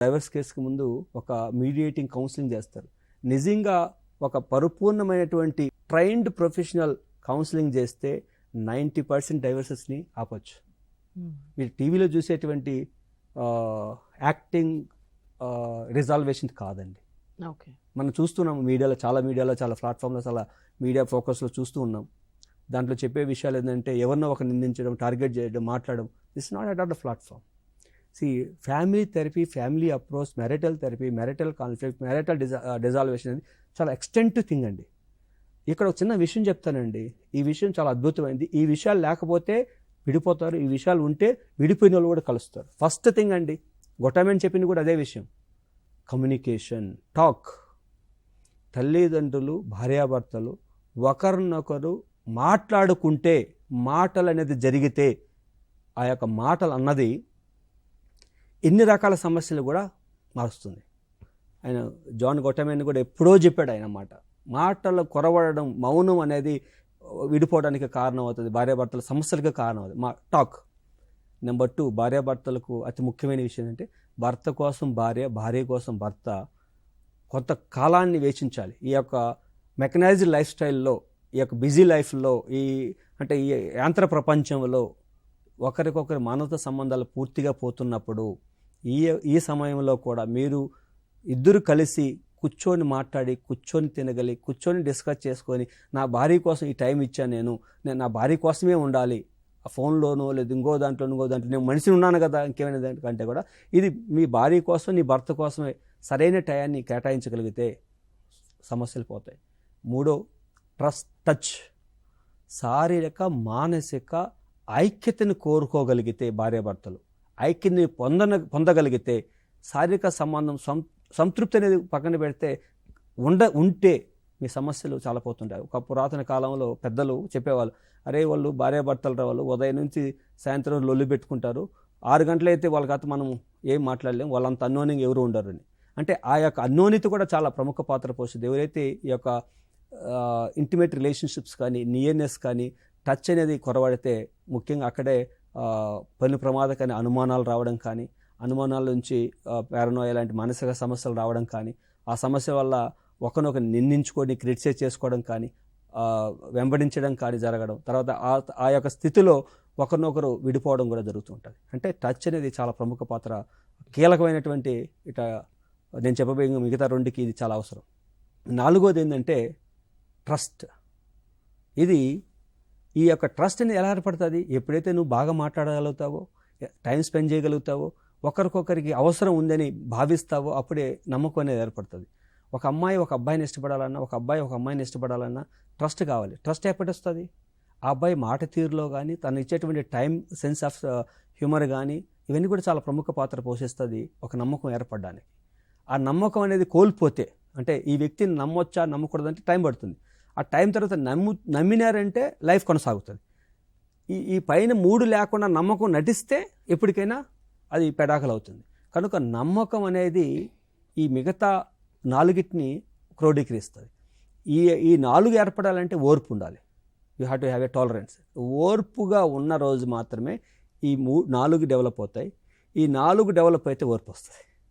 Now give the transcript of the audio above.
Divorce కేసుకి ముందు ఒక మీడియేటింగ్ కౌన్సిలింగ్ చేస్తారు. నిజంగా ఒక పరిపూర్ణమైనటువంటి ట్రైన్డ్ ప్రొఫెషనల్ కౌన్సిలింగ్ చేస్తే 90% డైవర్సెస్ని ఆపచ్చు. మీరు టీవీలో చూసేటువంటి యాక్టింగ్ రిజాల్వేషన్ కాదండి. మనం చూస్తున్నాం మీడియాలో, చాలా ప్లాట్ఫామ్లో, చాలా మీడియా ఫోకస్లో చూస్తూ ఉన్నాం. దాంట్లో చెప్పే విషయాలు ఏంటంటే ఎవరినో ఒక నిందించడం, టార్గెట్ చేయడం, మాట్లాడడం. This not at all the platform. Family therapy, family approach, marital therapy, marital conflict, marital dissolution అనేది చాలా ఎక్స్టెంటివ్ థింగ్ అండి. ఇక్కడ ఒక చిన్న విషయం చెప్తానండి. ఈ విషయం చాలా అద్భుతమైంది. ఈ విషయాలు లేకపోతే విడిపోతారు, ఈ విషయాలు ఉంటే విడిపోయిన వాళ్ళు కూడా కలుస్తారు. ఫస్ట్ థింగ్ అండి, గొట్టమని చెప్పింది కూడా అదే విషయం. Communication, talk. తల్లిదండ్రులు, భార్యాభర్తలు ఒకరినొకరు మాట్లాడుకుంటే, మాటలు అనేది జరిగితే, ఆ యొక్క మాటలు అన్నది ఎన్ని రకాల సమస్యలు కూడా మారుస్తుంది. ఆయన జాన్ గొట్టమన్ కూడా ఎప్పుడో చెప్పాడు ఆయన మాట. మాటలు కొరవడడం, మౌనం అనేది విడిపోవడానికి కారణం అవుతుంది, భార్యాభర్తల సమస్యలకు కారణం అవుతుంది. టాక్. నెంబర్ 2, భార్యాభర్తలకు అతి ముఖ్యమైన విషయం ఏంటంటే భర్త కోసం భార్య, భార్య కోసం భర్త కొంత కాలాన్ని వేచించాలి. ఈ యొక్క మెకనైజ్డ్ లైఫ్ స్టైల్లో, ఈ యొక్క బిజీ లైఫ్లో, ఈ యాంత్ర ప్రపంచంలో ఒకరికొకరి మానవత సంబంధాలు పూర్తిగా పోతున్నప్పుడు ఈ సమయంలో కూడా మీరు ఇద్దరు కలిసి కూర్చొని మాట్లాడి, కూర్చొని తినగలి, కూర్చొని డిస్కస్ చేసుకొని, నా భార్య కోసం ఈ టైం ఇచ్చాను, నేను నా భార్య కోసమే ఉండాలి, ఆ ఫోన్లోనో లేదా ఇంకో దాంట్లో నేను మనిషిని ఉన్నాను కదా, ఇంకేమైనా దానికంటే కూడా ఇది మీ భార్య కోసం, నీ భర్త కోసమే సరైన టయాన్ని కేటాయించగలిగితే సమస్యలు పోతాయి. 3, ట్రస్ట్, టచ్. శారీరక, మానసిక ఐక్యతను కోరుకోగలిగితే భార్యాభర్తలు ఐక్యతని పొందగలిగితే, శారీరక సంబంధం సంతృప్తి అనేది పక్కన పెడితే ఉంటే మీ సమస్యలు చాలా పోతుంటాయి. ఒక పురాతన కాలంలో పెద్దలు చెప్పేవాళ్ళు, అరే వాళ్ళు భార్యాభర్తలు వాళ్ళు ఉదయం నుంచి సాయంత్రం లొల్లి పెట్టుకుంటారు, 6 గంటలైతే వాళ్ళకి మనం ఏం మాట్లాడలేము, వాళ్ళంత అన్యోన్యంగా ఎవరు ఉండరని. అంటే ఆ యొక్క అన్యోన్యత కూడా చాలా ప్రముఖ పాత్ర పోషిస్తుంది. ఎవరైతే ఈ యొక్క ఇంటిమేట్ రిలేషన్షిప్స్ కానీ, నియర్నెస్ కానీ, టచ్ అనేది కొరవడితే ముఖ్యంగా అక్కడే పని ప్రమాదకమైన అనుమానాలు రావడం కానీ, అనుమానాల నుంచి పారనోయా లాంటి మానసిక సమస్యలు రావడం కానీ, ఆ సమస్య వల్ల ఒకరినొకరు నిందించుకొని క్రిటిసైజ్ చేసుకోవడం కానీ, వెంబడించడం కానీ జరగడం, తర్వాత ఆ యొక్క స్థితిలో ఒకరినొకరు విడిపోవడం కూడా జరుగుతూ ఉంటుంది. అంటే టచ్ అనేది చాలా ప్రముఖ పాత్ర, కీలకమైనటువంటి నేను చెప్పబోయే మిగతా 2కి ఇది చాలా అవసరం. 4వది ఏంటంటే ట్రస్ట్. ఈ యొక్క ట్రస్ట్ అనేది ఎలా ఏర్పడుతుంది? ఎప్పుడైతే నువ్వు బాగా మాట్లాడగలుగుతావో, టైం స్పెండ్ చేయగలుగుతావో, ఒకరికొకరికి అవసరం ఉందని భావిస్తావో, అప్పుడే నమ్మకం అనేది ఏర్పడుతుంది. ఒక అమ్మాయి ఒక అబ్బాయిని ఇష్టపడాలన్నా, ఒక అబ్బాయి ఒక అమ్మాయిని ఇష్టపడాలన్నా ట్రస్ట్ కావాలి. ట్రస్ట్ ఎప్పటి వస్తుంది? ఆ అబ్బాయి మాట తీరులో కానీ, తను ఇచ్చేటువంటి టైం, సెన్స్ ఆఫ్ హ్యూమర్ కానీ, ఇవన్నీ కూడా చాలా ప్రముఖ పాత్ర పోషిస్తుంది ఒక నమ్మకం ఏర్పడడానికి. ఆ నమ్మకం అనేది కోల్పోతే, అంటే ఈ వ్యక్తిని నమ్మొచ్చా నమ్మకూడదంటే టైం పడుతుంది. ఆ టైం తర్వాత నమ్మినారంటే లైఫ్ కొనసాగుతుంది. ఈ పైన 3 లేకుండా నమ్మకం నటిస్తే ఎప్పటికైనా అది పెడాకలు అవుతుంది. కనుక నమ్మకం అనేది ఈ మిగతా 4టిని క్రోడీకరిస్తుంది. ఈ 4 ఏర్పడాలంటే ఓర్పు ఉండాలి. You have to have a tolerance. ఓర్పుగా ఉన్న రోజు మాత్రమే ఈ 4 డెవలప్ అవుతాయి. ఈ 4 డెవలప్ అయితే ఓర్పు వస్తుంది.